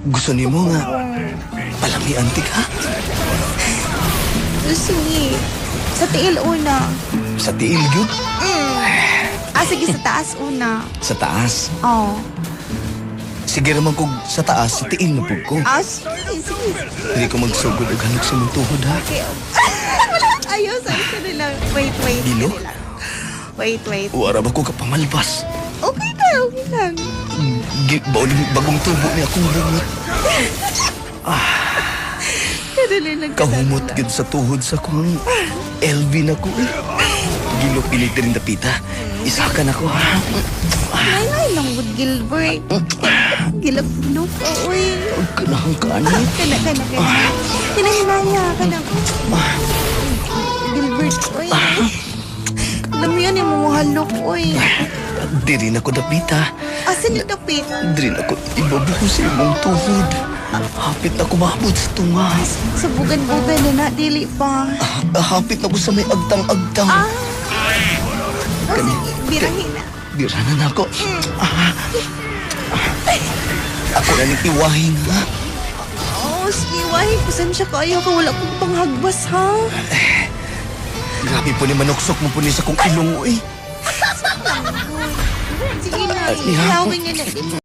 Gusto ni mo nga palamian ti ka? Sige. Sa tiil una. Sa tiil gyud? Sige sa taas una. Sa taas? Oh. Sige raman kung sa taas, sa tiil na pug ko. Sige. Hindi ko magsugod og hanok sa mong tuhod ha. Okay. Ayaw, sorry lang. Wait. Dilo? Sorry lang. Wait. Wara ba ko kapamalbas? Okay lang. Bagong tubo ni akong bungot. Kadali lang. Kahumot gid sa tuhod sa kong LV na ko eh. Gilok init rin napita. Isakan ako ha. Nay lang wood Gilbert. Gilap-gilap ka, uy. Huwag ka na hang kaanay. Kana. Hinahinaya ka na. Gilbert, uy. Alam mo yan, yung mga halok, uy. Di rin ako napita. Asan yung tapit? Di rin ako ibabuko sa imong tuhod. Hapit na kumabot sa tunga. Sa bugan-bugan na dili pa. Hapit na ko sa may agtang-agtang. Sige, birahin na. Biranan na ako. Ako na ning iwahin, ha? Sige, wahi. Pasensya ka. Ayaw ka. Wala kong panghagbas, ha? Grabe po ni manuksok mo po ni sa kong ilong, eh. Sige na. Iha. Ihawin niya na.